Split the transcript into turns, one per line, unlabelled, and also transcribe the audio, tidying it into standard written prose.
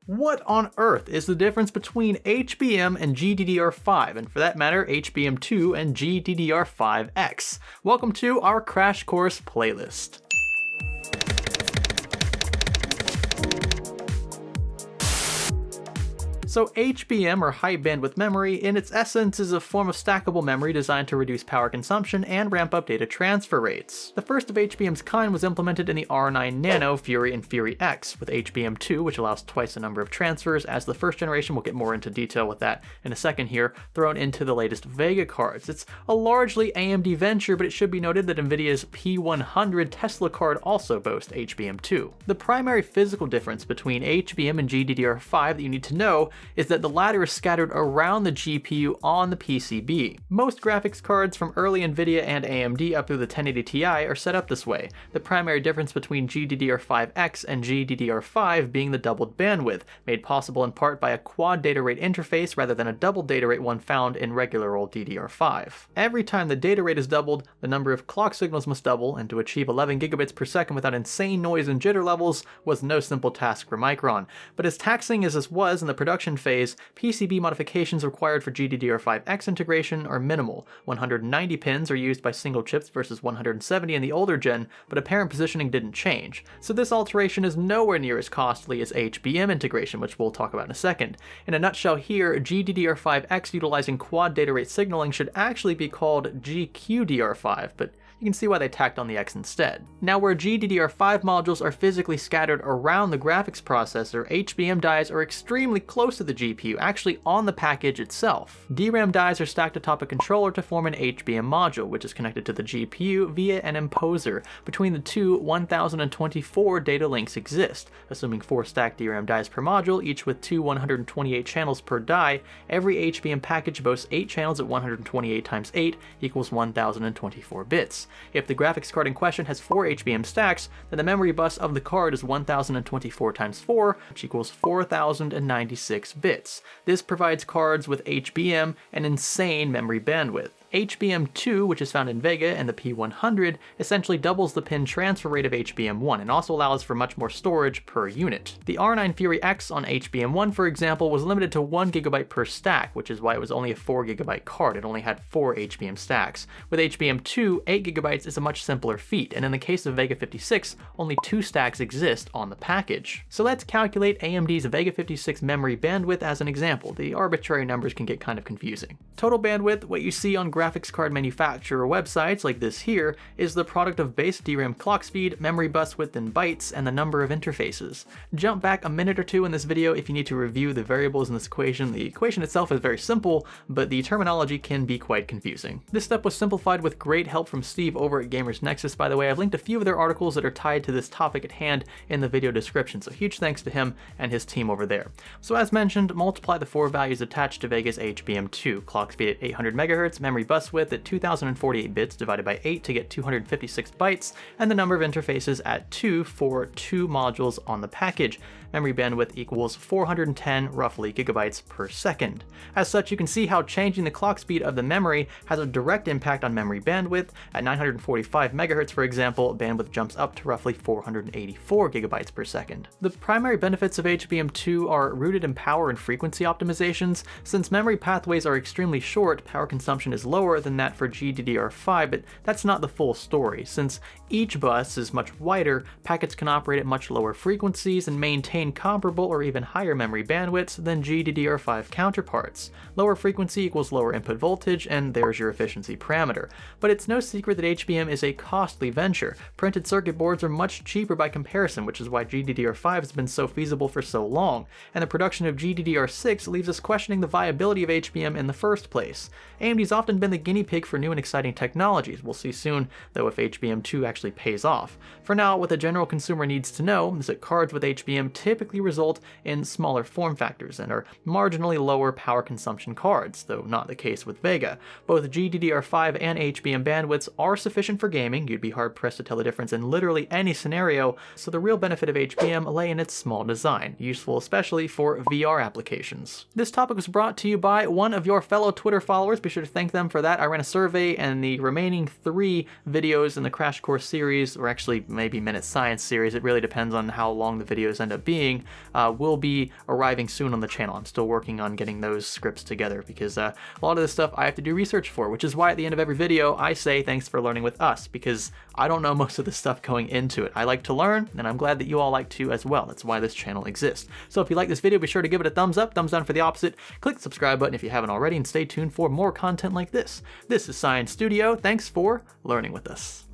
What on earth is the difference between HBM and GDDR5, and for that matter, HBM2 and GDDR5X? Welcome to our Crash Course playlist. So HBM, or high bandwidth memory, in its essence is a form of stackable memory designed to reduce power consumption and ramp up data transfer rates. The first of HBM's kind was implemented in the R9 Nano, Fury, and Fury X, with HBM2, which allows twice the number of transfers, as the first generation, we'll get more into detail with that in a second here, thrown into the latest Vega cards. It's a largely AMD venture, but it should be noted that NVIDIA's P100 Tesla card also boasts HBM2. The primary physical difference between HBM and GDDR5 that you need to know is that the latter is scattered around the GPU on the PCB. Most graphics cards from early NVIDIA and AMD up through the 1080 Ti are set up this way, the primary difference between GDDR5X and GDDR5 being the doubled bandwidth, made possible in part by a quad data rate interface rather than a double data rate one found in regular old DDR5. Every time the data rate is doubled, the number of clock signals must double, and to achieve 11 gigabits per second without insane noise and jitter levels was no simple task for Micron. But as taxing as this was in the production phase, PCB modifications required for GDDR5X integration are minimal. 190 pins are used by single chips versus 170 in the older gen, but apparent positioning didn't change. So this alteration is nowhere near as costly as HBM integration, which we'll talk about in a second. In a nutshell here, GDDR5X utilizing quad data rate signaling should actually be called GQDR5, but you can see why they tacked on the X instead. Now, where GDDR5 modules are physically scattered around the graphics processor, HBM dies are extremely close to the GPU, actually on the package itself. DRAM dies are stacked atop a controller to form an HBM module, which is connected to the GPU via an interposer. Between the two, 1024 data links exist. Assuming 4 stacked DRAM dies per module, each with two 128 channels per die, every HBM package boasts 8 channels at 128 times 8 equals 1024 bits. If the graphics card in question has 4 HBM stacks, then the memory bus of the card is 1024 times 4, which equals 4096 bits. This provides cards with HBM an insane memory bandwidth. HBM2, which is found in Vega and the P100, essentially doubles the pin transfer rate of HBM1 and also allows for much more storage per unit. The R9 Fury X on HBM1, for example, was limited to 1 GB per stack, which is why it was only a 4 GB card. It only had 4 HBM stacks. With HBM2, 8 GB is a much simpler feat, and in the case of Vega 56, only 2 stacks exist on the package. So let's calculate AMD's Vega 56 memory bandwidth as an example. The arbitrary numbers can get kind of confusing. Total bandwidth, what you see on graphics card manufacturer websites like this here, is the product of base DRAM clock speed, memory bus width in bytes, and the number of interfaces. Jump back a minute or two in this video if you need to review the variables in this equation. The equation itself is very simple, but the terminology can be quite confusing. This step was simplified with great help from Steve over at Gamers Nexus, by the way. I've linked a few of their articles that are tied to this topic at hand in the video description, so huge thanks to him and his team over there. So as mentioned, multiply the 4 values attached to Vega's HBM2, clock speed at 800 MHz, memory bus width at 2048 bits divided by 8 to get 256 bytes, and the number of interfaces at 2 for 2 modules on the package. Memory bandwidth equals 410 roughly gigabytes per second. As such, you can see how changing the clock speed of the memory has a direct impact on memory bandwidth. At 945 MHz, for example, bandwidth jumps up to roughly 484 gigabytes per second. The primary benefits of HBM2 are rooted in power and frequency optimizations. Since memory pathways are extremely short, power consumption is lower than that for GDDR5, but that's not the full story. Since each bus is much wider, packets can operate at much lower frequencies and maintain comparable or even higher memory bandwidths than GDDR5 counterparts. Lower frequency equals lower input voltage, and there's your efficiency parameter. But it's no secret that HBM is a costly venture. Printed circuit boards are much cheaper by comparison, which is why GDDR5 has been so feasible for so long, and the production of GDDR6 leaves us questioning the viability of HBM in the first place. AMD's often been the guinea pig for new and exciting technologies. We'll see soon, though, if HBM2 actually pays off. For now, what the general consumer needs to know is that cards with HBM typically result in smaller form factors and are marginally lower power consumption cards, though not the case with Vega. Both GDDR5 and HBM bandwidths are sufficient for gaming. You'd be hard-pressed to tell the difference in literally any scenario, so the real benefit of HBM lay in its small design, useful especially for VR applications. This topic was brought to you by one of your fellow Twitter followers. Be sure to thank them for that. I ran a survey, and the remaining 3 videos in the Crash Course series, or actually maybe Minute Science series, it really depends on how long the videos end up being, being will be arriving soon on the channel. I'm still working on getting those scripts together because a lot of this stuff I have to do research for, which is why at the end of every video I say thanks for learning with us, because I don't know most of the stuff going into it. I like to learn, and I'm glad that you all like to as well. That's why this channel exists. So if you like this video, be sure to give it a thumbs up, thumbs down for the opposite, click the subscribe button if you haven't already, and stay tuned for more content like this. This is Science Studio. Thanks for learning with us.